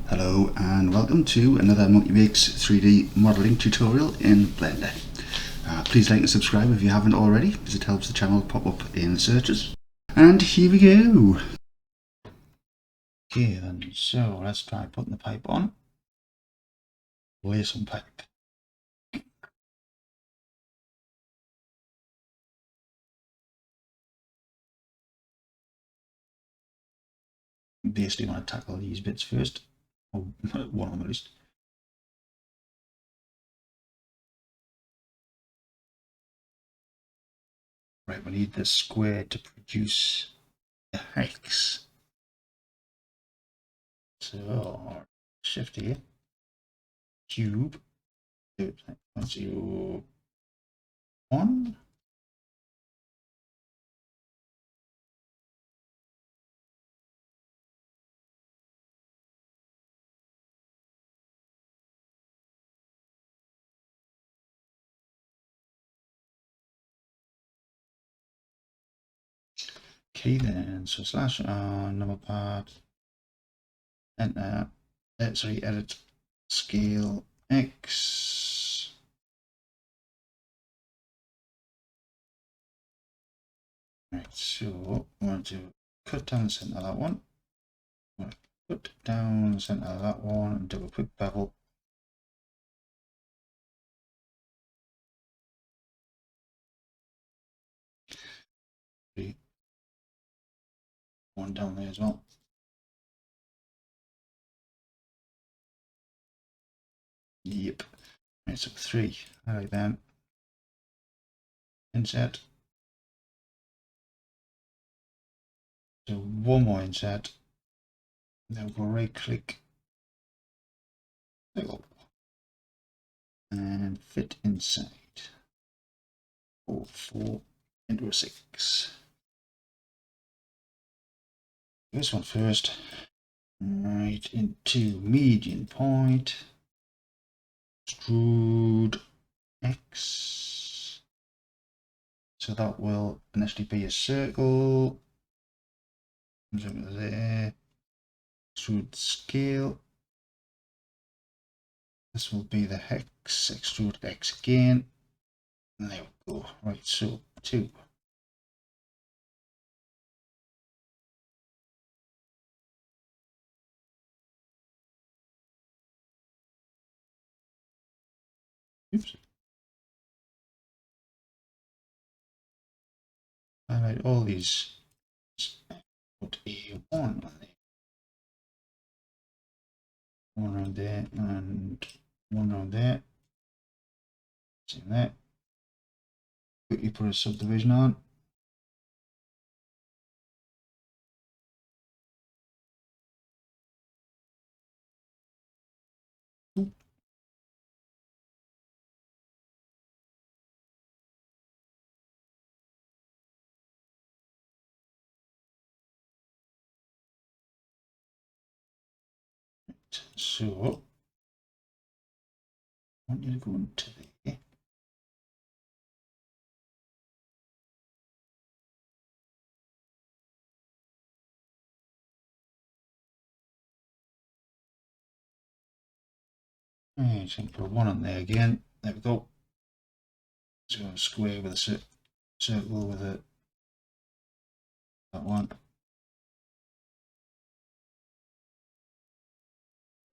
Hello and welcome to another Monkey Makes 3D modelling tutorial in Blender. Please like and subscribe if you haven't already, because it helps the channel pop up in the searches. And here we go. Okay then, so let's try putting the pipe on. Lay some pipe. Basically want to tackle these bits first, or one of them at least. Right, we need the square to produce the hex. So, shift here, cube, 0.01. Okay then, so slash number part, enter, edit scale X. Right, so I want to cut down the center of that one. I want to cut down the center of that one and do a quick bevel. One down there as well. Yep. Right, so 3. Alright then. Insert. So one more insert. Then we'll go right click. And fit inside. 4 into a 6. This one first. Right into median point. Extrude X. So that will initially be a circle. Comes over there. Extrude scale. This will be the hex. Extrude X again. And there we go. Right, so 2. Oops. Highlight all these. Put a 1 on there. 1 around there and 1 around there. Same there. Quickly put a subdivision on. So I want you to go into there. Right, so put 1 on there again. There we go. So a square with a circle with a that one.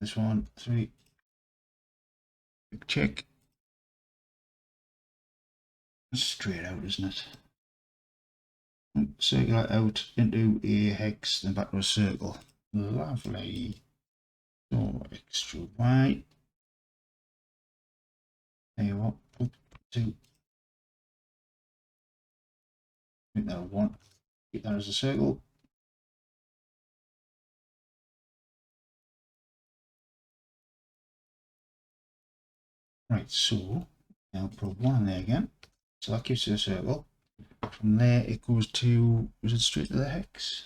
This one, 3. Quick check. Straight out, isn't it? Circle it out into a hex, then back to a circle. Lovely. So extrude Y. There you go. Up 2. Make that a 1. Keep that as a circle. Right, so now put 1 in there again. So that gives you a circle. From there it goes to, is it straight to the hex?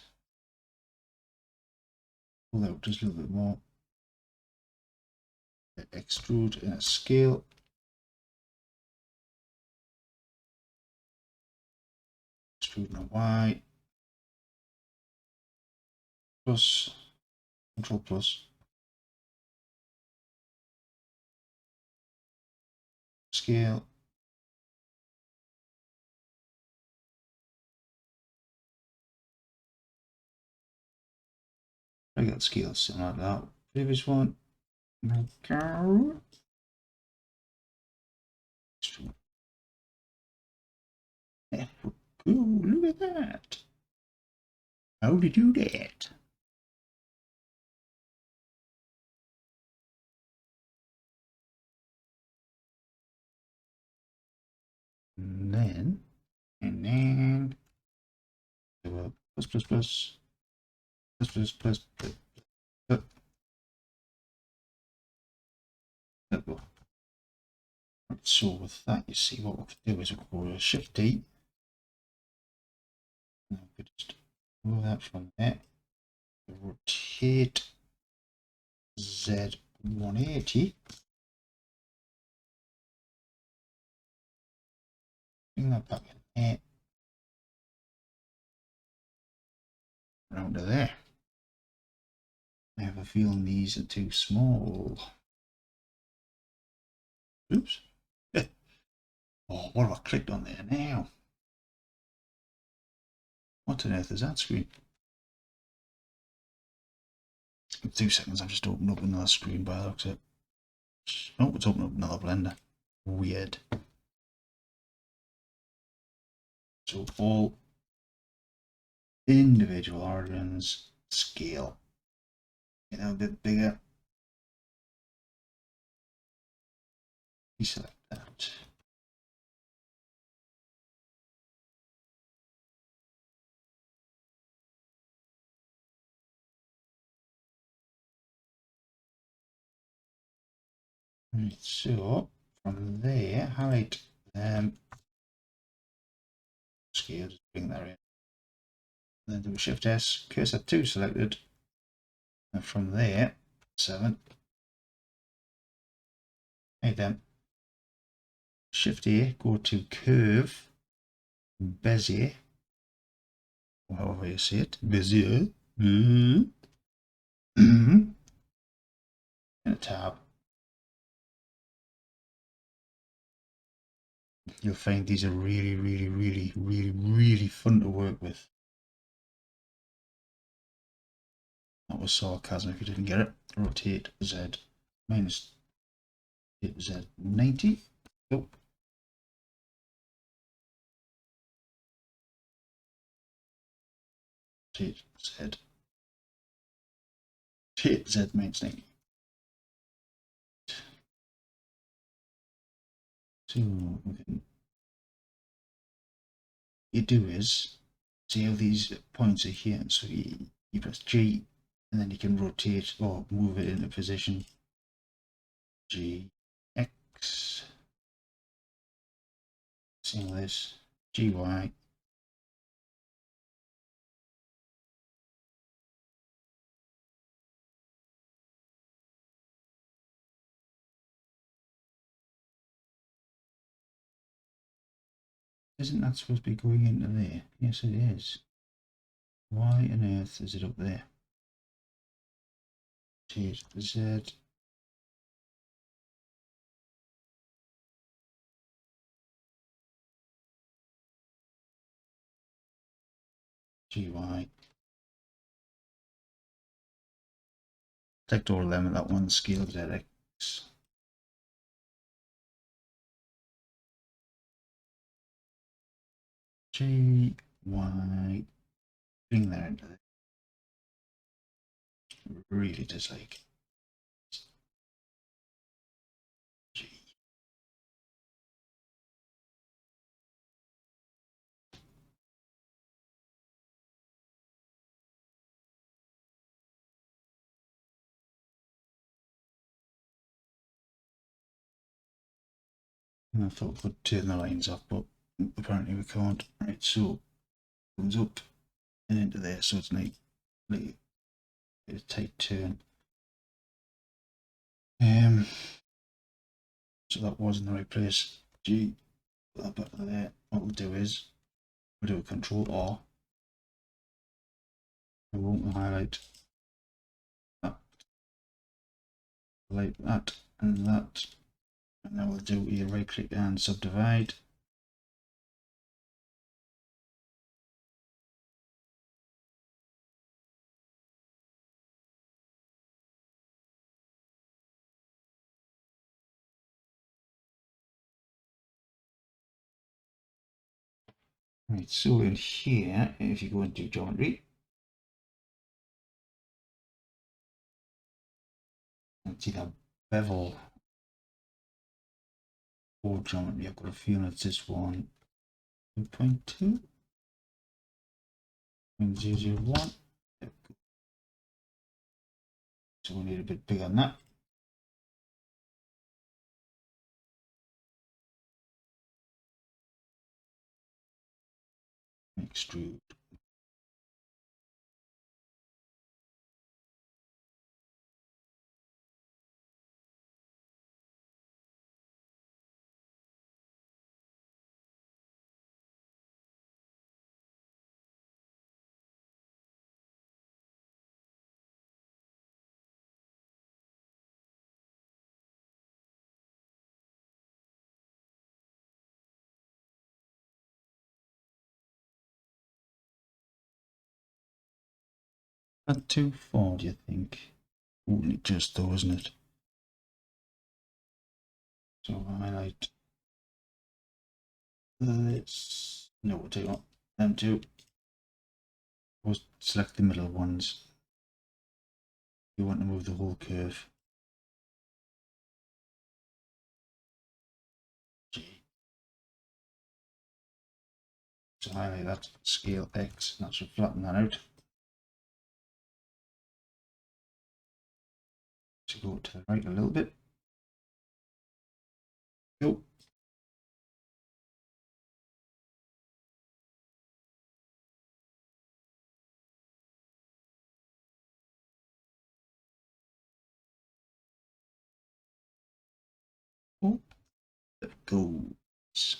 Pull out just a little bit more. Extrude in a scale. Extrude in a Y. Plus, Control plus. scale. I got scales similar to that previous one. Go. Yeah, cool, look at that. How did you do that? And then plus plus plus plus plus plus plus. So with that, you see what we could do is we could go to Shift D. And we could just move that from there. Rotate Z 180. Bring that back in there. Round to there. I have a feeling these are too small. Oops. Oh, what have I clicked on there now? What on earth is that screen? 2 seconds, I've just opened up another screen by the looks of it. Oh, it's opened up another blender. Weird. So all individual organs scale. Get a bit bigger. Deselect that. Right, so from there, highlight scale, just bring that in. And then do a Shift S, cursor 2 selected. And from there, 7. Hey then. Shift A, go to curve, Bezier, or however you say it, Bezier. In a tab. You'll find these are really fun to work with. That was sarcasm if you didn't get it. Rotate Z minus Z 90. Oh. Rotate Z. Rotate Z minus 90. So you do is see how these points are here. So you press G and then you can rotate or move it into position. G X. Seeing this G Y. Isn't that supposed to be going into there? Yes, it is. Why on earth is it up there? Rotate Z. GY. Select all of them at that one scale ZX. GY. Bring that into it. Really dislike. G. And I thought we could turn the lines off, but apparently we can't. Right, so it comes up and into there, so it's like a tight turn. So that was in the right place. G, put that back there. What we'll do is we'll do a Control R. I won't highlight that, highlight that, and that, And then we'll do a right click and subdivide. Right, so in here, if you go into geometry, and see that bevel or geometry, I've got a feeling it's this one, 2.2, 0.001. So we need a bit bigger than that. Extrude. Not too far, do you think? Only just though, isn't it? So highlight this. No, we'll take on them two. We'll select the middle ones. You want to move the whole curve. G. So highlight that, scale X, and that should flatten that out. So go to the right a little bit. Go. Oh, there goes.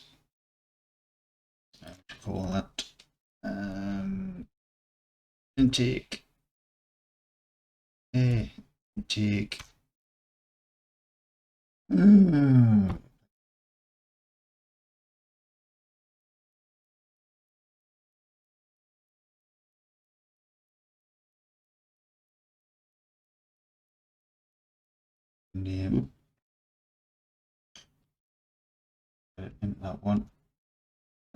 Call that intake. Intake. Name. In that one.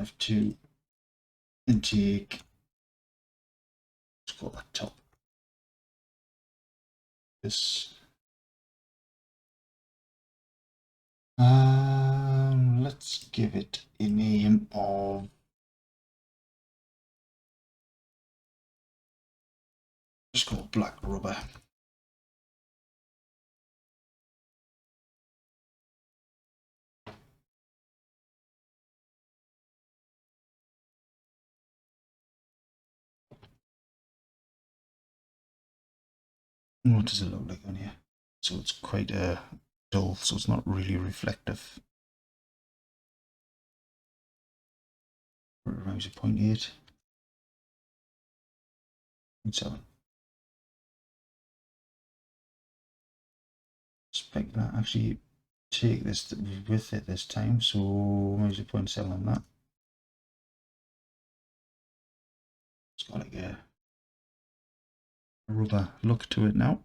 F2. Intake. Let's call that top. This. Let's give it a name of. Just call it black rubber. What does it look like on here? So it's quite dull, so it's not really reflective. Around 0.8 and 7. Expect that actually take this with it this time, so maybe 0.7 on that. It's got like a rubber look to it now.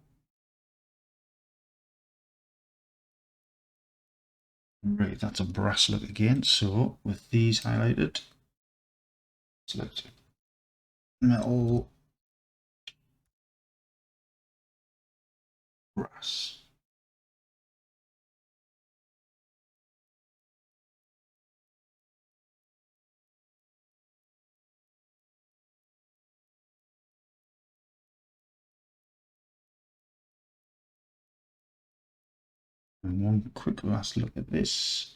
Right, that's a brass look again. So with these highlighted, select metal, brass. And one quick last look at this.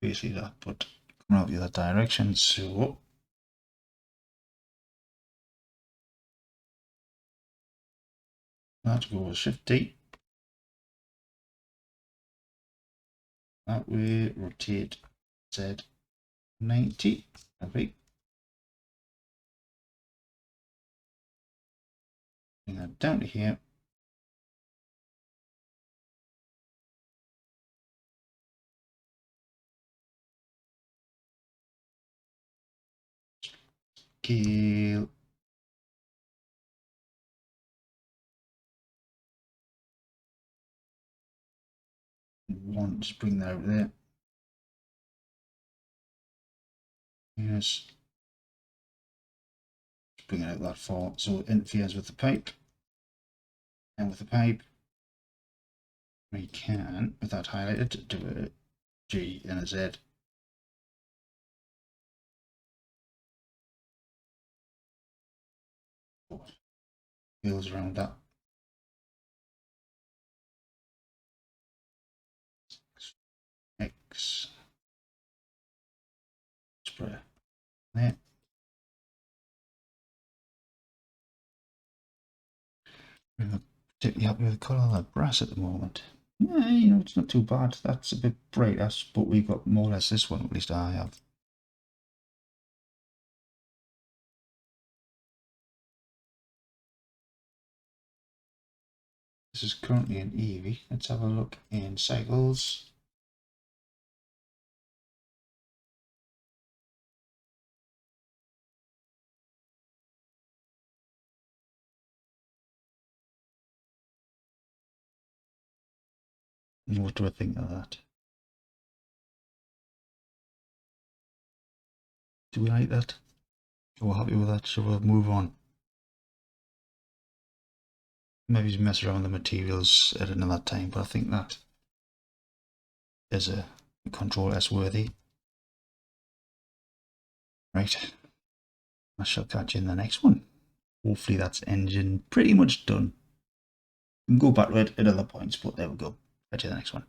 Basically that, but coming out the other direction. So that goes Shift D. That way, rotate Z 90. Okay. Bring that down to here. Kill. One, just bring that over there. Yes. Just bring it out that far so it interferes with the pipe. And with the pipe, we can, with that highlighted, do a G and a Z. Wheels around that. X. Spray. There. I'm particularly happy with the colour of that brass at the moment. Yeah, you know, it's not too bad. That's a bit brighter, but we've got more or less this one, at least I have. This is currently an Eevee. Let's have a look in cycles. What do I think of that? Do we like that? We're happy with that, so we'll move on. Maybe mess around with the materials at another time, but I think that is a Control S worthy. Right, I shall catch you in the next one. Hopefully that's engine pretty much done. We can go back to it at other points, but there we go. Catch you in the next one.